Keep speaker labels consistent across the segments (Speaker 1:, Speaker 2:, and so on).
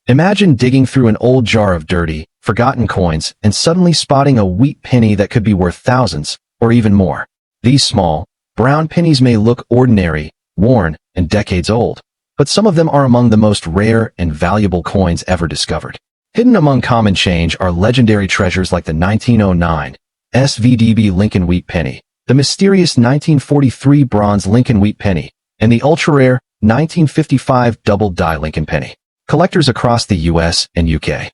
Speaker 1: Imagine digging through an old jar of dirty, forgotten coins and suddenly spotting a wheat penny that could be worth thousands, or even more. These small, brown pennies may look ordinary, worn, and decades old, but some of them are among the most rare and valuable coins ever discovered. Hidden among common change are legendary treasures like the 1909 SVDB Lincoln Wheat Penny, the mysterious 1943 bronze Lincoln Wheat Penny, and the ultra-rare 1955 double-die Lincoln Penny. Collectors across the US and UK.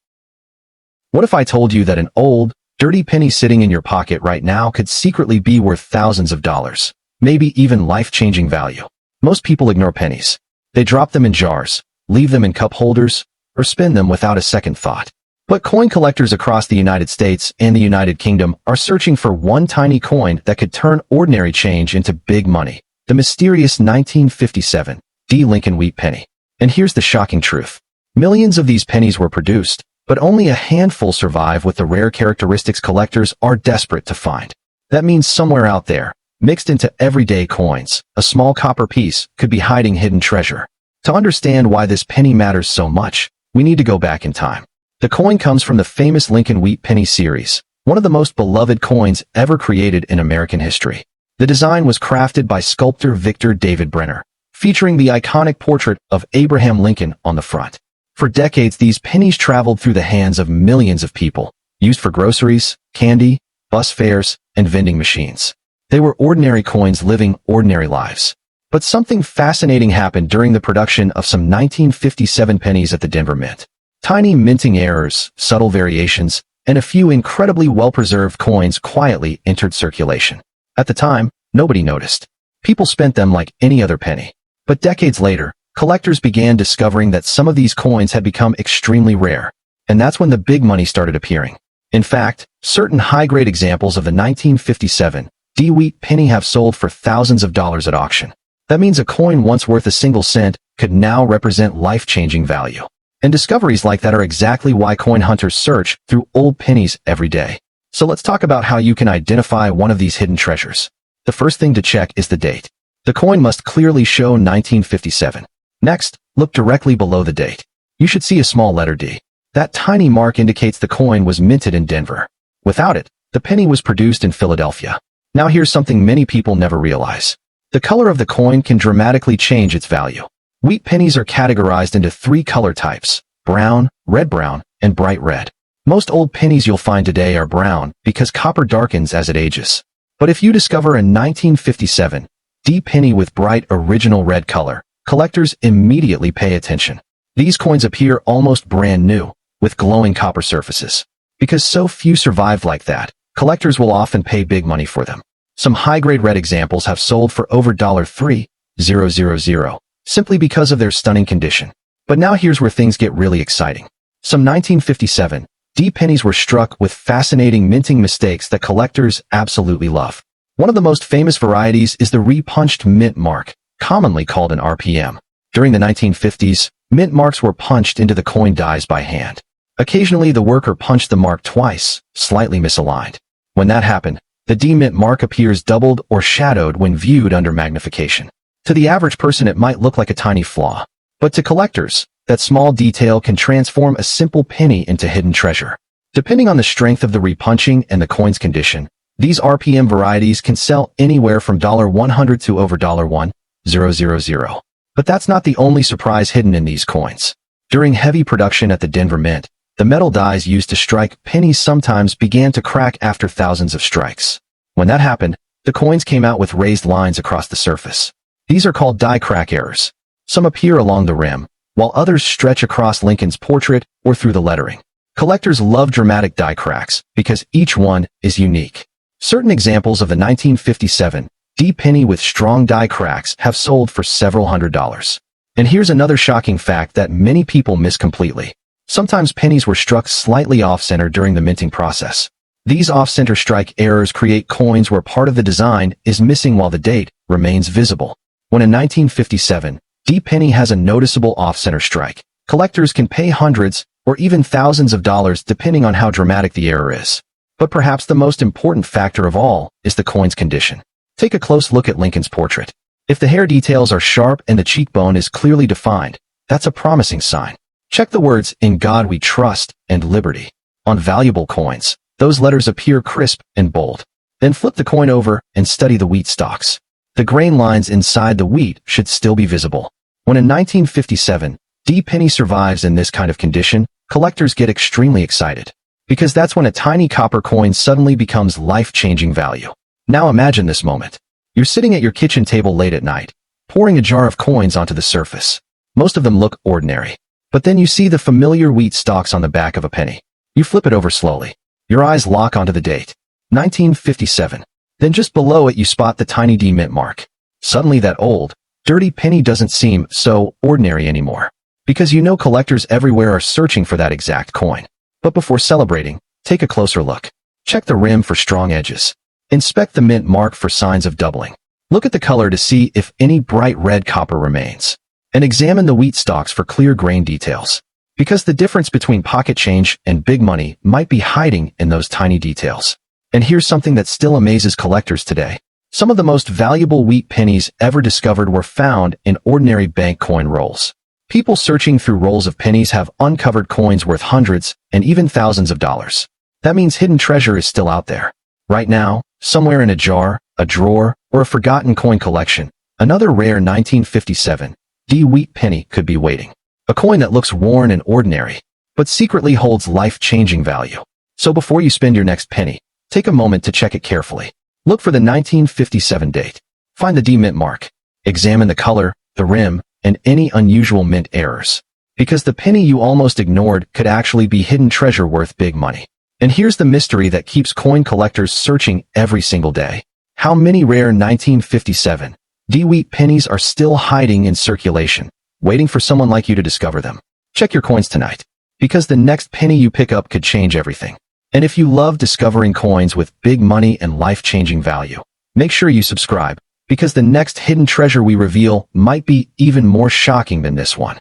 Speaker 1: What if I told you that an old, dirty penny sitting in your pocket right now could secretly be worth thousands of dollars, maybe even life-changing value? Most people ignore pennies. They drop them in jars, leave them in cup holders, or spend them without a second thought. But coin collectors across the United States and the United Kingdom are searching for one tiny coin that could turn ordinary change into big money, the mysterious 1957 D Lincoln Wheat Penny. And here's the shocking truth. Millions of these pennies were produced, but only a handful survive with the rare characteristics collectors are desperate to find. That means somewhere out there, mixed into everyday coins, a small copper piece could be hiding hidden treasure. To understand why this penny matters so much, we need to go back in time. The coin comes from the famous Lincoln Wheat Penny series, one of the most beloved coins ever created in American history. The design was crafted by sculptor Victor David Brenner, featuring the iconic portrait of Abraham Lincoln on the front. For decades, these pennies traveled through the hands of millions of people, used for groceries, candy, bus fares, and vending machines. They were ordinary coins living ordinary lives. But something fascinating happened during the production of some 1957 pennies at the Denver Mint. Tiny minting errors, subtle variations, and a few incredibly well-preserved coins quietly entered circulation. At the time, nobody noticed. People spent them like any other penny. But decades later, collectors began discovering that some of these coins had become extremely rare. And that's when the big money started appearing. In fact, certain high-grade examples of the 1957 D Wheat Penny have sold for thousands of dollars at auction. That means a coin once worth a single cent could now represent life-changing value. And discoveries like that are exactly why coin hunters search through old pennies every day. So let's talk about how you can identify one of these hidden treasures. The first thing to check is the date. The coin must clearly show 1957. Next, look directly below the date. You should see a small letter D. That tiny mark indicates the coin was minted in Denver. Without it, the penny was produced in Philadelphia. Now here's something many people never realize. The color of the coin can dramatically change its value. Wheat pennies are categorized into 3 color types: brown, red-brown, and bright red. Most old pennies you'll find today are brown because copper darkens as it ages. But if you discover a 1957 D penny with bright original red color, collectors immediately pay attention. These coins appear almost brand new, with glowing copper surfaces. Because so few survive like that, collectors will often pay big money for them. Some high-grade red examples have sold for over $3,000, simply because of their stunning condition. But now here's where things get really exciting. Some 1957 D pennies were struck with fascinating minting mistakes that collectors absolutely love. One of the most famous varieties is the repunched mint mark, commonly called an RPM. During the 1950s, mint marks were punched into the coin dies by hand. Occasionally, the worker punched the mark twice, slightly misaligned. When that happened, the D mint mark appears doubled or shadowed when viewed under magnification. To the average person, it might look like a tiny flaw. But to collectors, that small detail can transform a simple penny into hidden treasure. Depending on the strength of the repunching and the coin's condition, these RPM varieties can sell anywhere from $100 to over $1,000. But that's not the only surprise hidden in these coins. During heavy production at the Denver Mint, the metal dies used to strike pennies sometimes began to crack after thousands of strikes. When that happened, the coins came out with raised lines across the surface. These are called die crack errors. Some appear along the rim, while others stretch across Lincoln's portrait or through the lettering. Collectors love dramatic die cracks because each one is unique. Certain examples of the 1957 D penny with strong die cracks have sold for several $100s. And here's another shocking fact that many people miss completely. Sometimes pennies were struck slightly off-center during the minting process. These off-center strike errors create coins where part of the design is missing while the date remains visible. When a 1957 D penny has a noticeable off-center strike, collectors can pay hundreds or even thousands of dollars depending on how dramatic the error is. But perhaps the most important factor of all is the coin's condition. Take a close look at Lincoln's portrait. If the hair details are sharp and the cheekbone is clearly defined, that's a promising sign. Check the words "In God We Trust" and "Liberty." On valuable coins, those letters appear crisp and bold. Then flip the coin over and study the wheat stalks. The grain lines inside the wheat should still be visible. When in 1957, D penny survives in this kind of condition, collectors get extremely excited. Because that's when a tiny copper coin suddenly becomes life-changing value. Now imagine this moment. You're sitting at your kitchen table late at night, pouring a jar of coins onto the surface. Most of them look ordinary. But then you see the familiar wheat stalks on the back of a penny. You flip it over slowly. Your eyes lock onto the date, 1957. Then just below it you spot the tiny D mint mark. Suddenly that old, dirty penny doesn't seem so ordinary anymore. Because you know collectors everywhere are searching for that exact coin. But before celebrating, take a closer look. Check the rim for strong edges. Inspect the mint mark for signs of doubling. Look at the color to see if any bright red copper remains. And examine the wheat stalks for clear grain details. Because the difference between pocket change and big money might be hiding in those tiny details. And here's something that still amazes collectors today. Some of the most valuable wheat pennies ever discovered were found in ordinary bank coin rolls. People searching through rolls of pennies have uncovered coins worth hundreds and even thousands of dollars. That means hidden treasure is still out there. Right now, somewhere in a jar, a drawer, or a forgotten coin collection, another rare 1957 D wheat penny could be waiting. A coin that looks worn and ordinary, but secretly holds life-changing value. So before you spend your next penny, take a moment to check it carefully. Look for the 1957 date. Find the D mint mark. Examine the color, the rim, and any unusual mint errors. Because the penny you almost ignored could actually be hidden treasure worth big money. And here's the mystery that keeps coin collectors searching every single day. How many rare 1957 D wheat pennies are still hiding in circulation, waiting for someone like you to discover them? Check your coins tonight. Because the next penny you pick up could change everything. And if you love discovering coins with big money and life-changing value, make sure you subscribe, because the next hidden treasure we reveal might be even more shocking than this one.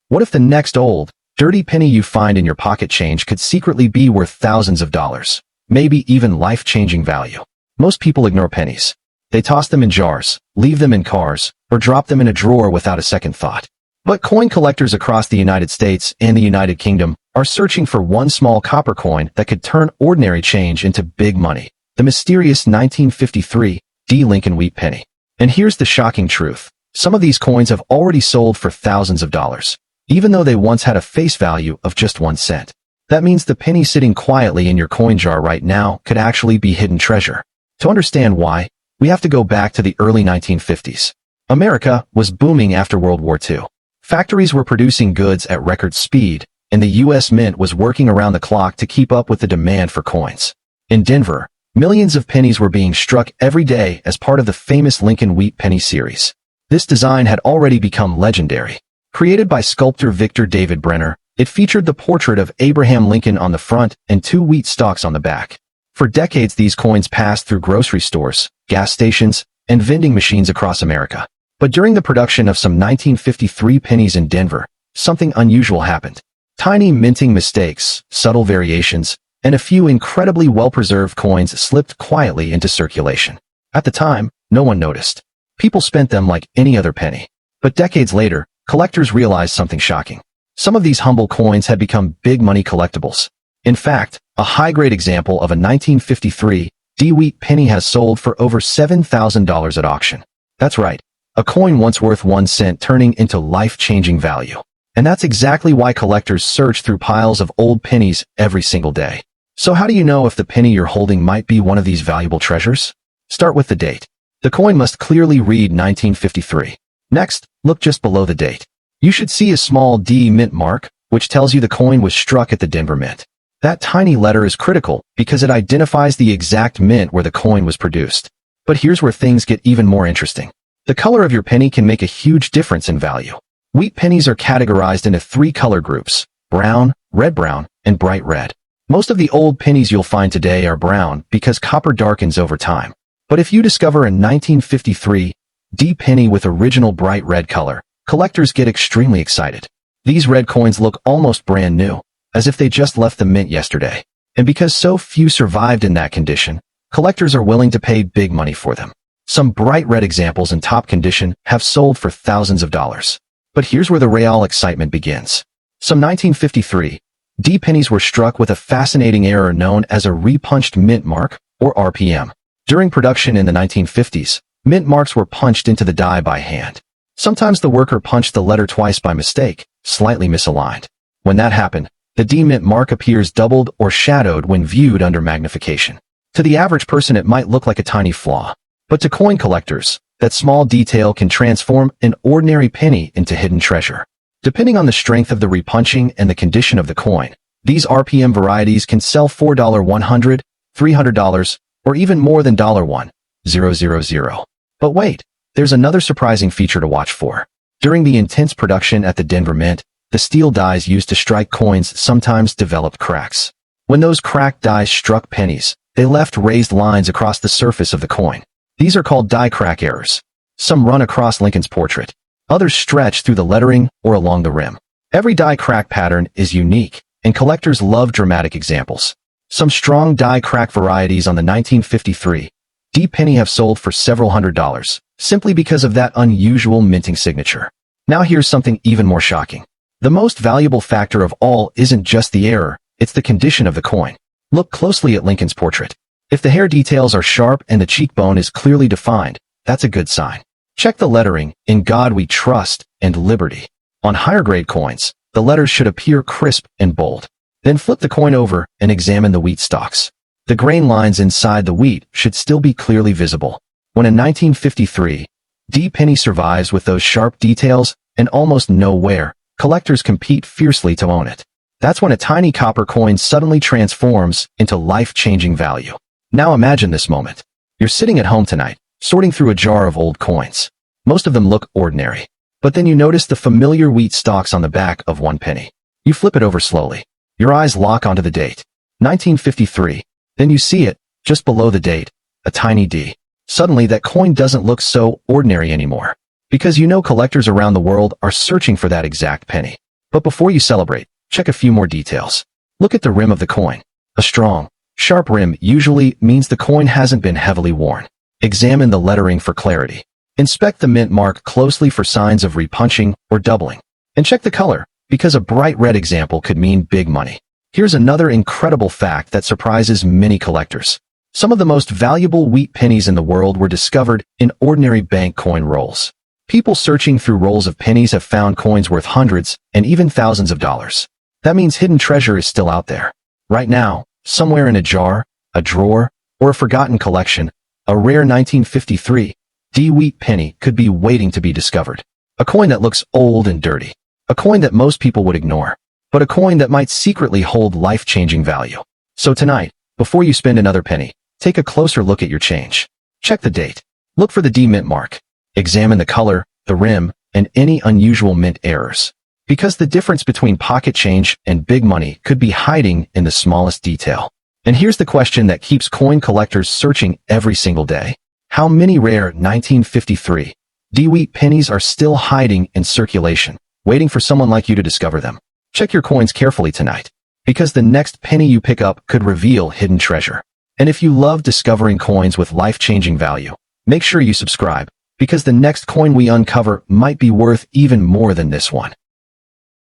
Speaker 1: What if the next old, dirty penny you find in your pocket change could secretly be worth thousands of dollars, maybe even life-changing value? Most people ignore pennies. They toss them in jars, leave them in cars, or drop them in a drawer without a second thought. But coin collectors across the United States and the United Kingdom are searching for one small copper coin that could turn ordinary change into big money, the mysterious 1953 D Lincoln wheat penny. And here's the shocking truth. Some of these coins have already sold for thousands of dollars, even though they once had a face value of just 1 cent. That means the penny sitting quietly in your coin jar right now could actually be hidden treasure. To understand why, we have to go back to the early 1950s. America was booming after World War II. Factories were producing goods at record speed, and the U.S. Mint was working around the clock to keep up with the demand for coins. In Denver, millions of pennies were being struck every day as part of the famous Lincoln Wheat Penny series. This design had already become legendary. Created by sculptor Victor David Brenner, it featured the portrait of Abraham Lincoln on the front and 2 wheat stalks on the back. For decades, these coins passed through grocery stores, gas stations, and vending machines across America. But during the production of some 1953 pennies in Denver, something unusual happened. Tiny minting mistakes, subtle variations, and a few incredibly well-preserved coins slipped quietly into circulation. At the time, no one noticed. People spent them like any other penny. But decades later, collectors realized something shocking. Some of these humble coins had become big money collectibles. In fact, a high-grade example of a 1953 D wheat penny has sold for over $7,000 at auction. That's right, a coin once worth 1 cent turning into life-changing value. And that's exactly why collectors search through piles of old pennies every single day. So how do you know if the penny you're holding might be one of these valuable treasures? Start with the date. The coin must clearly read 1953. Next, look just below the date. You should see a small D mint mark, which tells you the coin was struck at the Denver Mint. That tiny letter is critical because it identifies the exact mint where the coin was produced. But here's where things get even more interesting. The color of your penny can make a huge difference in value. Wheat pennies are categorized into 3 color groups: brown, red-brown, and bright red. Most of the old pennies you'll find today are brown because copper darkens over time. But if you discover a 1953 D penny with original bright red color, collectors get extremely excited. These red coins look almost brand new, as if they just left the mint yesterday. And because so few survived in that condition, collectors are willing to pay big money for them. Some bright red examples in top condition have sold for thousands of dollars. But here's where the real excitement begins. Some 1953 D pennies were struck with a fascinating error known as a repunched mint mark, or RPM. During production in the 1950s, mint marks were punched into the die by hand. Sometimes the worker punched the letter twice by mistake, slightly misaligned. When that happened, the D mint mark appears doubled or shadowed when viewed under magnification. To the average person it might look like a tiny flaw, but to coin collectors, that small detail can transform an ordinary penny into hidden treasure. Depending on the strength of the repunching and the condition of the coin, these RPM varieties can sell for $100, $300, or even more than $1,000. But wait, there's another surprising feature to watch for. During the intense production at the Denver Mint, the steel dies used to strike coins sometimes developed cracks. When those cracked dies struck pennies, they left raised lines across the surface of the coin. These are called die crack errors. Some run across Lincoln's portrait. Others stretch through the lettering or along the rim. Every die crack pattern is unique, and collectors love dramatic examples. Some strong die crack varieties on the 1953 D penny have sold for several $100s, simply because of that unusual minting signature. Now here's something even more shocking. The most valuable factor of all isn't just the error, it's the condition of the coin. Look closely at Lincoln's portrait. If the hair details are sharp and the cheekbone is clearly defined, that's a good sign. Check the lettering, "In God We Trust" and "Liberty." On higher grade coins, the letters should appear crisp and bold. Then flip the coin over and examine the wheat stalks. The grain lines inside the wheat should still be clearly visible. When a 1953 D penny survives with those sharp details and almost no wear, collectors compete fiercely to own it. That's when a tiny copper coin suddenly transforms into life-changing value. Now imagine this moment. You're sitting at home tonight, sorting through a jar of old coins. Most of them look ordinary. But then you notice the familiar wheat stalks on the back of one penny. You flip it over slowly. Your eyes lock onto the date, 1953. Then you see it, just below the date, a tiny D. Suddenly that coin doesn't look so ordinary anymore. Because you know collectors around the world are searching for that exact penny. But before you celebrate, check a few more details. Look at the rim of the coin. A strong, sharp rim usually means the coin hasn't been heavily worn. Examine the lettering for clarity. Inspect the mint mark closely for signs of repunching or doubling. And check the color, because a bright red example could mean big money. Here's another incredible fact that surprises many collectors. Some of the most valuable wheat pennies in the world were discovered in ordinary bank coin rolls. People searching through rolls of pennies have found coins worth hundreds and even thousands of dollars. That means hidden treasure is still out there. Right now, somewhere in a jar, a drawer, or a forgotten collection, a rare 1953 D wheat penny could be waiting to be discovered. A coin that looks old and dirty. A coin that most people would ignore. But a coin that might secretly hold life-changing value. So tonight, before you spend another penny, take a closer look at your change. Check the date. Look for the D mint mark. Examine the color, the rim, and any unusual mint errors. Because the difference between pocket change and big money could be hiding in the smallest detail. And here's the question that keeps coin collectors searching every single day. How many rare 1953 D wheat pennies are still hiding in circulation, waiting for someone like you to discover them? Check your coins carefully tonight, because the next penny you pick up could reveal hidden treasure. And if you love discovering coins with life-changing value, make sure you subscribe, because the next coin we uncover might be worth even more than this one.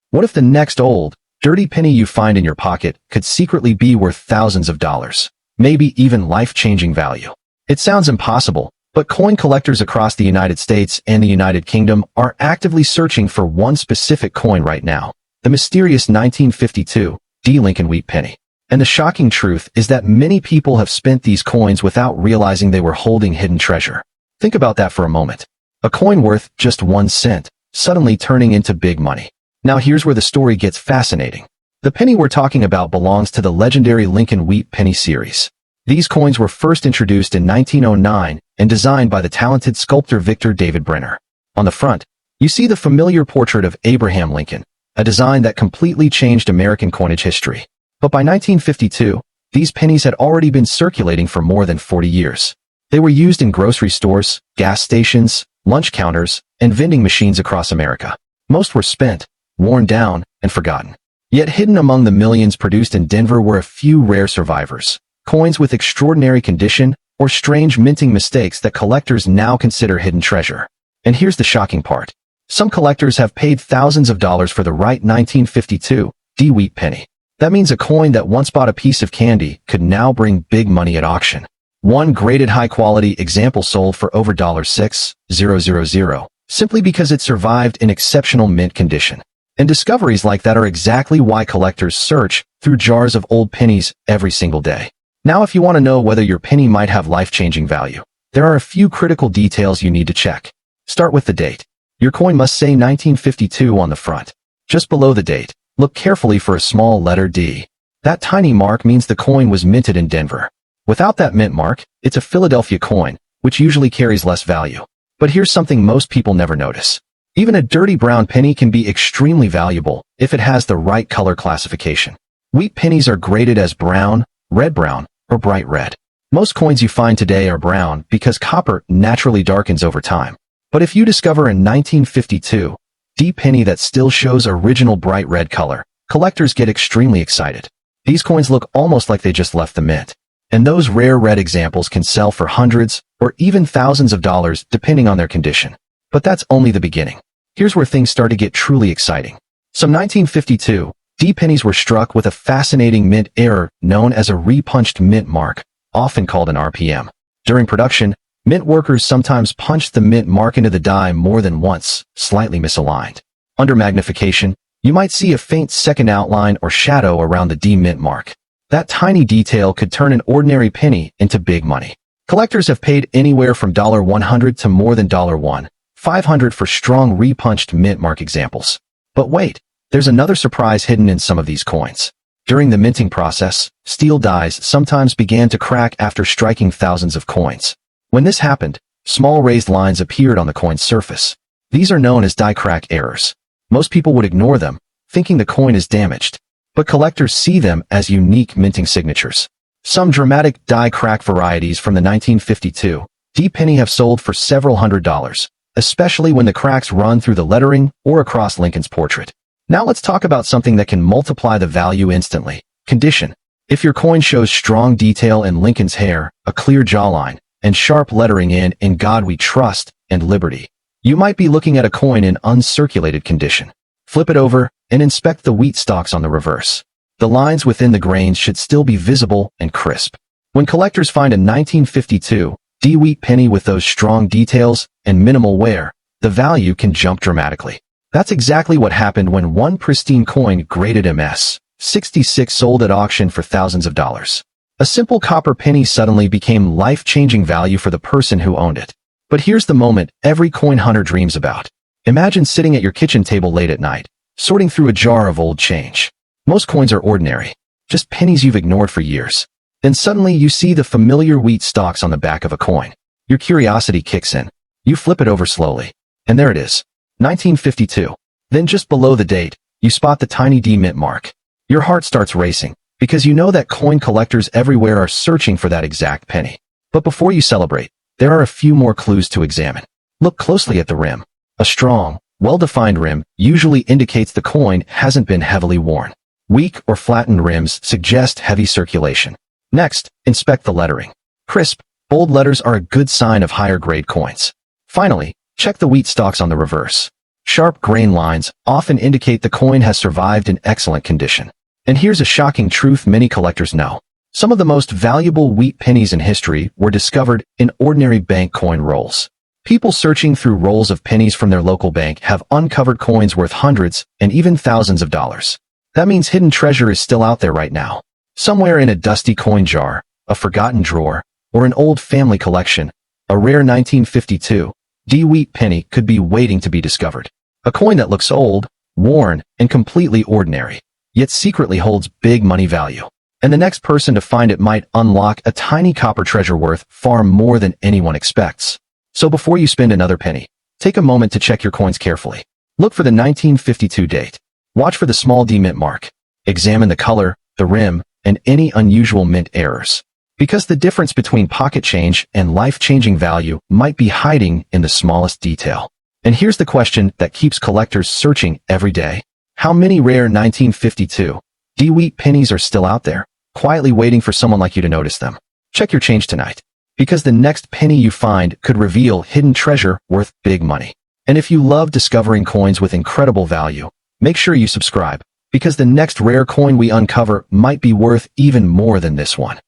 Speaker 1: What if the next old, dirty penny you find in your pocket could secretly be worth thousands of dollars, maybe even life-changing value? It sounds impossible, but coin collectors across the United States and the United Kingdom are actively searching for one specific coin right now, the mysterious 1952 D Lincoln wheat penny. And the shocking truth is that many people have spent these coins without realizing they were holding hidden treasure. Think about that for a moment. A coin worth just 1 cent, suddenly turning into big money. Now here's where the story gets fascinating. The penny we're talking about belongs to the legendary Lincoln wheat penny series. These coins were first introduced in 1909 and designed by the talented sculptor Victor David Brenner. On the front, you see the familiar portrait of Abraham Lincoln, a design that completely changed American coinage history. But by 1952, these pennies had already been circulating for more than 40 years. They were used in grocery stores, gas stations, lunch counters, and vending machines across America. Most were spent, worn down, and forgotten. Yet hidden among the millions produced in Denver were a few rare survivors, coins with extraordinary condition or strange minting mistakes that collectors now consider hidden treasure. And here's the shocking part. Some collectors have paid thousands of dollars for the right 1952 D-wheat penny. That means a coin that once bought a piece of candy could now bring big money at auction. One graded high-quality example sold for over $6,000 simply because it survived in exceptional mint condition. And discoveries like that are exactly why collectors search through jars of old pennies every single day. Now, if you want to know whether your penny might have life-changing value, there are a few critical details you need to check. Start with the date. Your coin must say 1952 on the front. Just below the date, look carefully for a small letter D. That tiny mark means the coin was minted in Denver. Without that mint mark, it's a Philadelphia coin, which usually carries less value. But here's something most people never notice. Even a dirty brown penny can be extremely valuable if it has the right color classification. Wheat pennies are graded as brown, red-brown, or bright red. Most coins you find today are brown because copper naturally darkens over time. But if you discover a 1952 D penny that still shows original bright red color, collectors get extremely excited. These coins look almost like they just left the mint. And those rare red examples can sell for hundreds or even thousands of dollars depending on their condition. But that's only the beginning. Here's where things start to get truly exciting. Some 1952 D pennies were struck with a fascinating mint error known as a repunched mint mark, often called an RPM. During production, mint workers sometimes punched the mint mark into the die more than once, slightly misaligned. Under magnification, you might see a faint second outline or shadow around the D mint mark. That tiny detail could turn an ordinary penny into big money. Collectors have paid anywhere from $100 to more than $500 for strong repunched mint mark examples. But wait, there's another surprise hidden in some of these coins. During the minting process, steel dies sometimes began to crack after striking thousands of coins. When this happened, small raised lines appeared on the coin's surface. These are known as die crack errors. Most people would ignore them, thinking the coin is damaged. But collectors see them as unique minting signatures. Some dramatic die crack varieties from the 1952 D penny have sold for several $100s, especially when the cracks run through the lettering or across Lincoln's portrait. Now let's talk about something that can multiply the value instantly: condition. If your coin shows strong detail in Lincoln's hair, a clear jawline, and sharp lettering in God We Trust and Liberty, you might be looking at a coin in uncirculated condition. Flip it over and inspect the wheat stalks on the reverse. The lines within the grains should still be visible and crisp. When collectors find a 1952 D wheat penny with those strong details and minimal wear, the value can jump dramatically. That's exactly what happened when one pristine coin graded MS 66 sold at auction for thousands of dollars. A simple copper penny suddenly became life-changing value for the person who owned it. But here's the moment every coin hunter dreams about. Imagine sitting at your kitchen table late at night, sorting through a jar of old change. Most coins are ordinary, just pennies you've ignored for years. Then suddenly you see the familiar wheat stalks on the back of a coin. Your curiosity kicks in. You flip it over slowly. And there it is. 1952. Then just below the date, you spot the tiny D mint mark. Your heart starts racing, because you know that coin collectors everywhere are searching for that exact penny. But before you celebrate, there are a few more clues to examine. Look closely at the rim. A strong, well-defined rim usually indicates the coin hasn't been heavily worn. Weak or flattened rims suggest heavy circulation. Next, inspect the lettering. Crisp, bold letters are a good sign of higher-grade coins. Finally, check the wheat stalks on the reverse. Sharp grain lines often indicate the coin has survived in excellent condition. And here's a shocking truth many collectors know. Some of the most valuable wheat pennies in history were discovered in ordinary bank coin rolls. People searching through rolls of pennies from their local bank have uncovered coins worth hundreds and even thousands of dollars. That means hidden treasure is still out there right now. Somewhere in a dusty coin jar, a forgotten drawer, or an old family collection, a rare 1952 D wheat penny could be waiting to be discovered. A coin that looks old, worn, and completely ordinary, yet secretly holds big money value. And the next person to find it might unlock a tiny copper treasure worth far more than anyone expects. So before you spend another penny, take a moment to check your coins carefully. Look for the 1952 date. Watch for the small D mint mark. Examine the color, the rim, and any unusual mint errors. Because the difference between pocket change and life-changing value might be hiding in the smallest detail. And here's the question that keeps collectors searching every day. How many rare 1952 D wheat pennies are still out there, quietly waiting for someone like you to notice them? Check your change tonight, because the next penny you find could reveal hidden treasure worth big money. And if you love discovering coins with incredible value, make sure you subscribe, because the next rare coin we uncover might be worth even more than this one.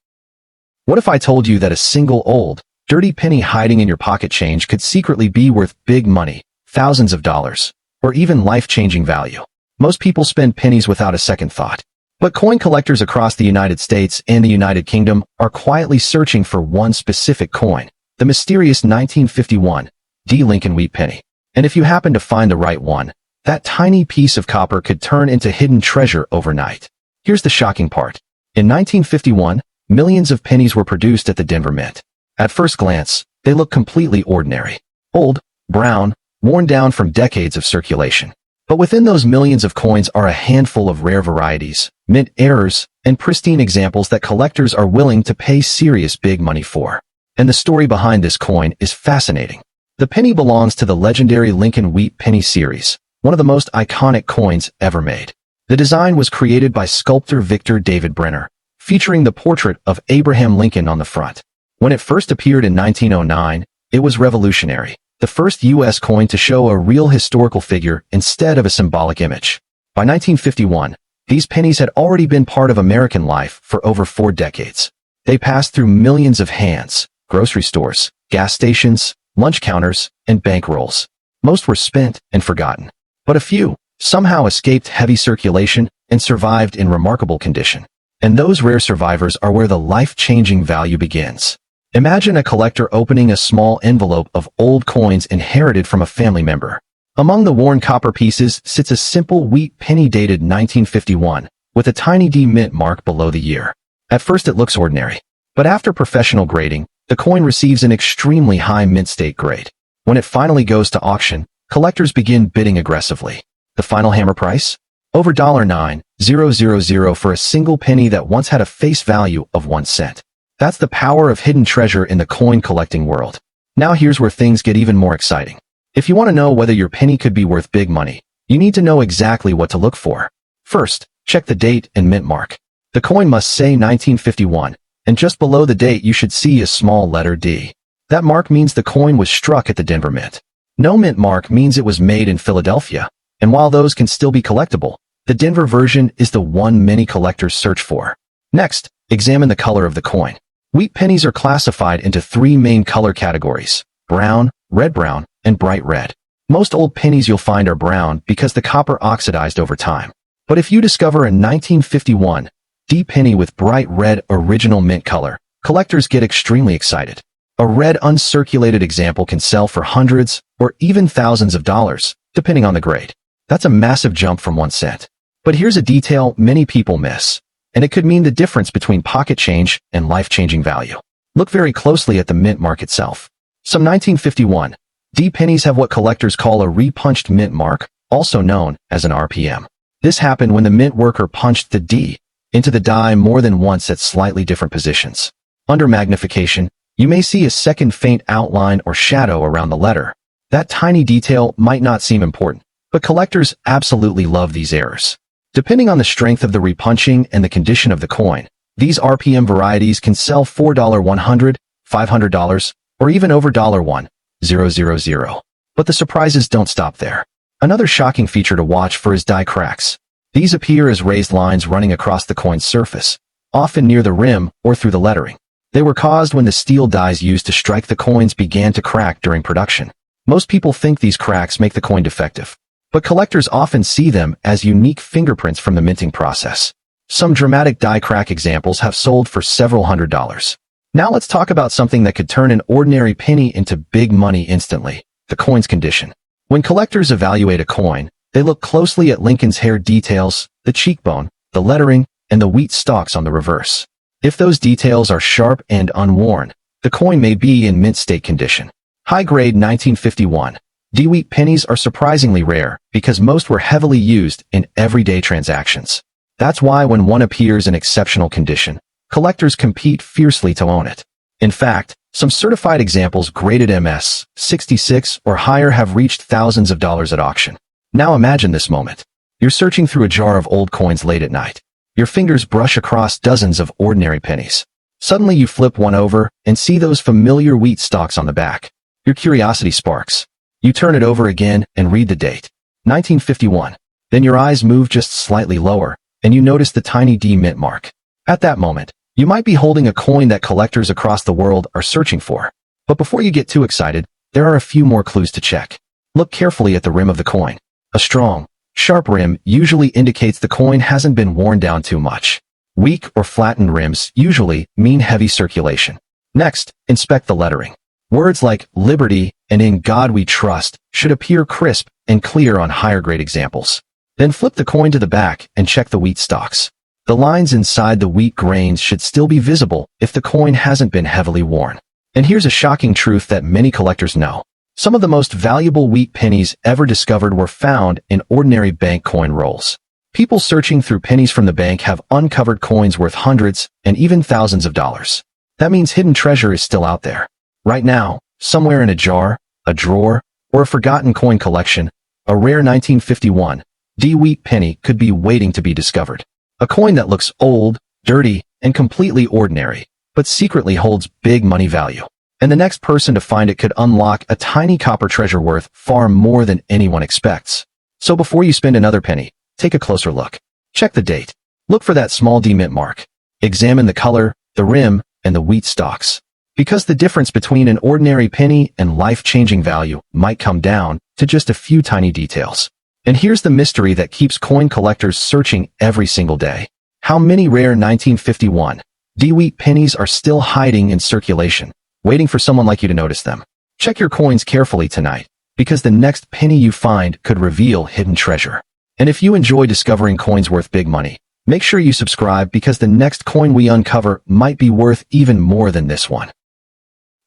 Speaker 1: What if I told you that a single old, dirty penny hiding in your pocket change could secretly be worth big money, thousands of dollars, or even life-changing value? Most people spend pennies without a second thought. But coin collectors across the United States and the United Kingdom are quietly searching for one specific coin, the mysterious 1951 D. Lincoln wheat penny. And if you happen to find the right one, that tiny piece of copper could turn into hidden treasure overnight. Here's the shocking part. In 1951, millions of pennies were produced at the Denver Mint. At first glance, they look completely ordinary. Old, brown, worn down from decades of circulation. But within those millions of coins are a handful of rare varieties, mint errors, and pristine examples that collectors are willing to pay serious big money for. And the story behind this coin is fascinating. The penny belongs to the legendary Lincoln Wheat Penny series, one of the most iconic coins ever made. The design was created by sculptor Victor David Brenner, featuring the portrait of Abraham Lincoln on the front. When it first appeared in 1909, it was revolutionary, the first U.S. coin to show a real historical figure instead of a symbolic image. By 1951, these pennies had already been part of American life for over 4 decades. They passed through millions of hands, grocery stores, gas stations, lunch counters, and bank rolls. Most were spent and forgotten. But a few somehow escaped heavy circulation and survived in remarkable condition. And those rare survivors are where the life-changing value begins. Imagine a collector opening a small envelope of old coins inherited from a family member. Among the worn copper pieces sits a simple wheat penny dated 1951, with a tiny D mint mark below the year. At first it looks ordinary, but after professional grading, the coin receives an extremely high mint state grade. When it finally goes to auction, collectors begin bidding aggressively. The final hammer price? Over $9,000 for a single penny that once had a face value of 1 cent. That's the power of hidden treasure in the coin collecting world. Now here's where things get even more exciting. If you want to know whether your penny could be worth big money, you need to know exactly what to look for. First, check the date and mint mark. The coin must say 1951, and just below the date you should see a small letter D. That mark means the coin was struck at the Denver Mint. No mint mark means it was made in Philadelphia, and while those can still be collectible, the Denver version is the one many collectors search for. Next, examine the color of the coin. Wheat pennies are classified into 3 main color categories: brown, red-brown, and bright red. Most old pennies you'll find are brown because the copper oxidized over time. But if you discover a 1951 D penny with bright red original mint color, collectors get extremely excited. A red uncirculated example can sell for hundreds or even thousands of dollars, depending on the grade. That's a massive jump from 1 cent. But here's a detail many people miss, and it could mean the difference between pocket change and life-changing value. Look very closely at the mint mark itself. Some 1951 D pennies have what collectors call a repunched mint mark, also known as an RPM. This happened when the mint worker punched the D into the die more than once at slightly different positions. Under magnification, you may see a second faint outline or shadow around the letter. That tiny detail might not seem important, but collectors absolutely love these errors. Depending on the strength of the repunching and the condition of the coin, these RPM varieties can sell for $100, $500, or even over $1,000. But the surprises don't stop there. Another shocking feature to watch for is die cracks. These appear as raised lines running across the coin's surface, often near the rim or through the lettering. They were caused when the steel dies used to strike the coins began to crack during production. Most people think these cracks make the coin defective, but collectors often see them as unique fingerprints from the minting process. Some dramatic die crack examples have sold for several $100s. Now let's talk about something that could turn an ordinary penny into big money instantly: the coin's condition. When collectors evaluate a coin, they look closely at Lincoln's hair details, the cheekbone, the lettering, and the wheat stalks on the reverse. If those details are sharp and unworn, the coin may be in mint state condition. High-grade 1951 D wheat pennies are surprisingly rare because most were heavily used in everyday transactions. That's why when one appears in exceptional condition, collectors compete fiercely to own it. In fact, some certified examples graded MS 66 or higher have reached thousands of dollars at auction. Now imagine this moment. You're searching through a jar of old coins late at night. Your fingers brush across dozens of ordinary pennies. Suddenly you flip one over and see those familiar wheat stalks on the back. Your curiosity sparks. You turn it over again and read the date. 1951. Then your eyes move just slightly lower, and you notice the tiny D mint mark. At that moment, you might be holding a coin that collectors across the world are searching for. But before you get too excited, there are a few more clues to check. Look carefully at the rim of the coin. A strong, sharp rim usually indicates the coin hasn't been worn down too much. Weak or flattened rims usually mean heavy circulation. Next, inspect the lettering. Words like liberty and in God we trust should appear crisp and clear on higher grade examples. Then flip the coin to the back and check the wheat stalks. The lines inside the wheat grains should still be visible if the coin hasn't been heavily worn. And here's a shocking truth that many collectors know. Some of the most valuable wheat pennies ever discovered were found in ordinary bank coin rolls. People searching through pennies from the bank have uncovered coins worth hundreds and even thousands of dollars. That means hidden treasure is still out there. Right now, somewhere in a jar, a drawer, or a forgotten coin collection, a rare 1951 D wheat penny could be waiting to be discovered. A coin that looks old, dirty, and completely ordinary, but secretly holds big money value. And the next person to find it could unlock a tiny copper treasure worth far more than anyone expects. So before you spend another penny, take a closer look. Check the date. Look for that small D mint mark. Examine the color, the rim, and the wheat stalks. Because the difference between an ordinary penny and life-changing value might come down to just a few tiny details. And here's the mystery that keeps coin collectors searching every single day. How many rare 1951 D wheat pennies are still hiding in circulation, waiting for someone like you to notice them? Check your coins carefully tonight, because the next penny you find could reveal hidden treasure. And if you enjoy discovering coins worth big money, make sure you subscribe because the next coin we uncover might be worth even more than this one.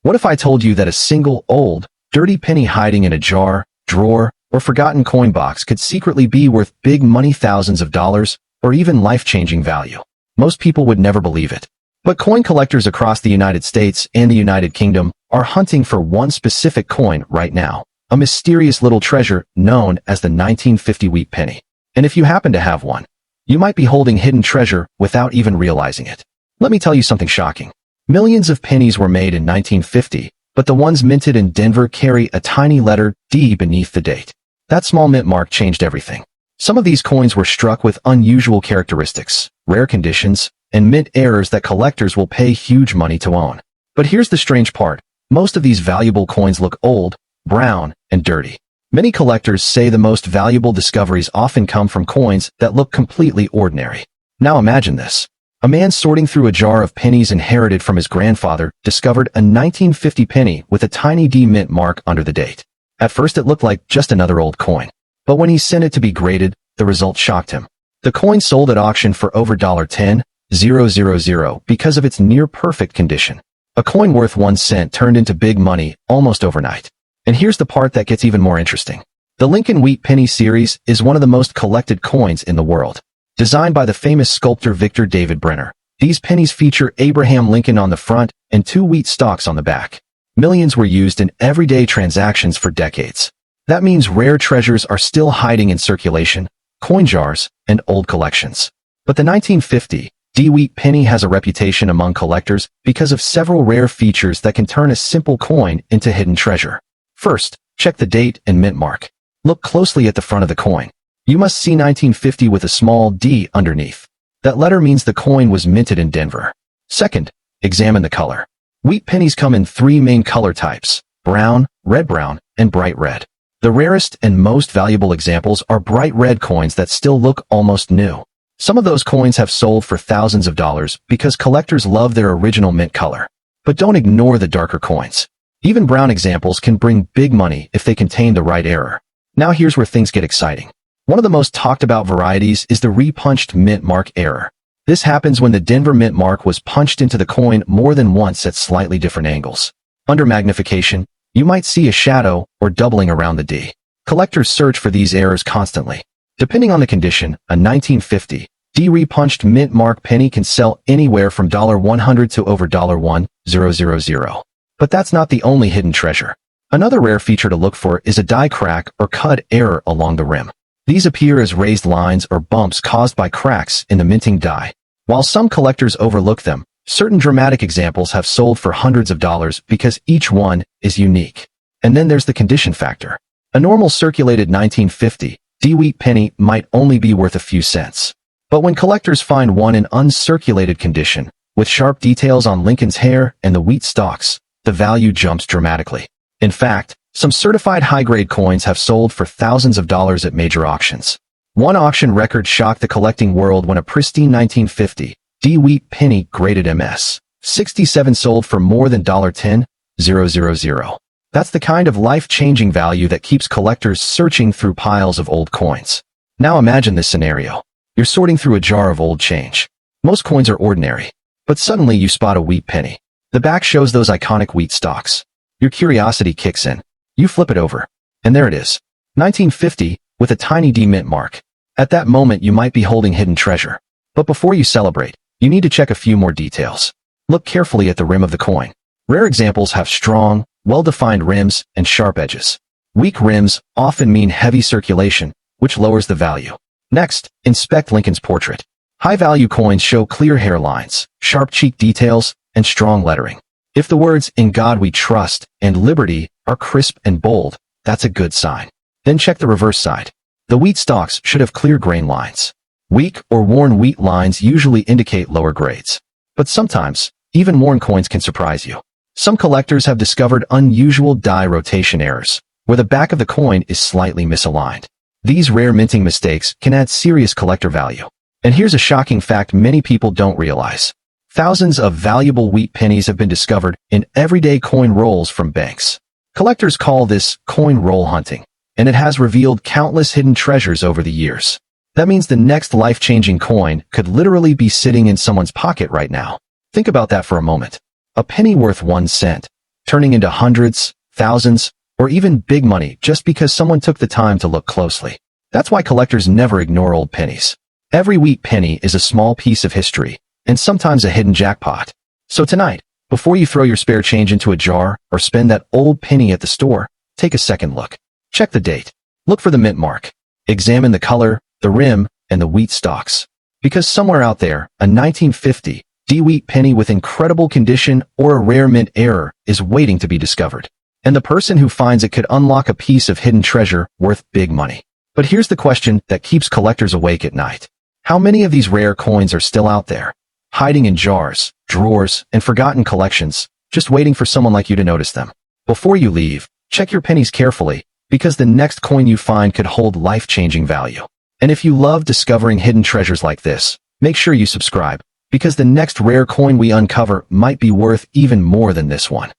Speaker 1: What if I told you that a single old, dirty penny hiding in a jar, drawer, or forgotten coin box could secretly be worth big money, thousands of dollars, or even life-changing value? Most people would never believe it. But coin collectors across the United States and the United Kingdom are hunting for one specific coin right now, a mysterious little treasure known as the 1950 wheat penny. And if you happen to have one, you might be holding hidden treasure without even realizing it. Let me tell you something shocking. Millions of pennies were made in 1950, but the ones minted in Denver carry a tiny letter D beneath the date. That small mint mark changed everything. Some of these coins were struck with unusual characteristics, rare conditions, and mint errors that collectors will pay huge money to own. But here's the strange part. Most of these valuable coins look old, brown, and dirty. Many collectors say the most valuable discoveries often come from coins that look completely ordinary. Now imagine this. A man sorting through a jar of pennies inherited from his grandfather discovered a 1950 penny with a tiny D mint mark under the date. At first it looked like just another old coin. But when he sent it to be graded, the result shocked him. The coin sold at auction for over $10,000 because of its near-perfect condition. A coin worth 1 cent turned into big money almost overnight. And here's the part that gets even more interesting. The Lincoln Wheat Penny series is one of the most collected coins in the world. Designed by the famous sculptor Victor David Brenner, these pennies feature Abraham Lincoln on the front and 2 wheat stalks on the back. Millions were used in everyday transactions for decades. That means rare treasures are still hiding in circulation, coin jars, and old collections. But the 1950 D wheat penny has a reputation among collectors because of several rare features that can turn a simple coin into hidden treasure. First, check the date and mint mark. Look closely at the front of the coin. You must see 1950 with a small D underneath. That letter means the coin was minted in Denver. Second, examine the color. Wheat pennies come in 3 main color types: brown, and bright red. The rarest and most valuable examples are bright red coins that still look almost new. Some of those coins have sold for thousands of dollars because collectors love their original mint color. But don't ignore the darker coins. Even brown examples can bring big money if they contain the right error. Now here's where things get exciting. One of the most talked about varieties is the repunched mint mark error. This happens when the Denver mint mark was punched into the coin more than once at slightly different angles. Under magnification, you might see a shadow or doubling around the D. Collectors search for these errors constantly. Depending on the condition, a 1950 D repunched mint mark penny can sell anywhere from $100 to over $1,000. But that's not the only hidden treasure. Another rare feature to look for is a die crack or cut error along the rim. These appear as raised lines or bumps caused by cracks in the minting die. While some collectors overlook them, certain dramatic examples have sold for hundreds of dollars because each one is unique. And then there's the condition factor. A normal circulated 1950 D-wheat penny might only be worth a few cents. But when collectors find one in uncirculated condition, with sharp details on Lincoln's hair and the wheat stalks, the value jumps dramatically. In fact, some certified high-grade coins have sold for thousands of dollars at major auctions. One auction record shocked the collecting world when a pristine 1950 D-wheat penny graded MS 67 sold for more than $10,000. That's the kind of life-changing value that keeps collectors searching through piles of old coins. Now imagine this scenario. You're sorting through a jar of old change. Most coins are ordinary, but suddenly you spot a wheat penny. The back shows those iconic wheat stalks. Your curiosity kicks in. You flip it over, and there it is. 1950, with a tiny D mint mark. At that moment you might be holding hidden treasure. But before you celebrate, you need to check a few more details. Look carefully at the rim of the coin. Rare examples have strong, well-defined rims and sharp edges. Weak rims often mean heavy circulation, which lowers the value. Next, inspect Lincoln's portrait. High-value coins show clear hairlines, sharp cheek details, and strong lettering. If the words "In God We Trust" and "Liberty" are crisp and bold, that's a good sign. Then check the reverse side. The wheat stalks should have clear grain lines. Weak or worn wheat lines usually indicate lower grades. But sometimes, even worn coins can surprise you. Some collectors have discovered unusual die rotation errors, where the back of the coin is slightly misaligned. These rare minting mistakes can add serious collector value. And here's a shocking fact many people don't realize. Thousands of valuable wheat pennies have been discovered in everyday coin rolls from banks. Collectors call this coin roll hunting, and it has revealed countless hidden treasures over the years. That means the next life-changing coin could literally be sitting in someone's pocket right now. Think about that for a moment. A penny worth 1 cent, turning into hundreds, thousands, or even big money just because someone took the time to look closely. That's why collectors never ignore old pennies. Every wheat penny is a small piece of history, and sometimes a hidden jackpot. So tonight, before you throw your spare change into a jar or spend that old penny at the store, take a second look. Check the date. Look for the mint mark. Examine the color, the rim, and the wheat stalks. Because somewhere out there, a 1950 D-wheat penny with incredible condition or a rare mint error is waiting to be discovered. And the person who finds it could unlock a piece of hidden treasure worth big money. But here's the question that keeps collectors awake at night. How many of these rare coins are still out there, hiding in jars, drawers, and forgotten collections, just waiting for someone like you to notice them? Before you leave, check your pennies carefully, because the next coin you find could hold life-changing value. And if you love discovering hidden treasures like this, make sure you subscribe, because the next rare coin we uncover might be worth even more than this one.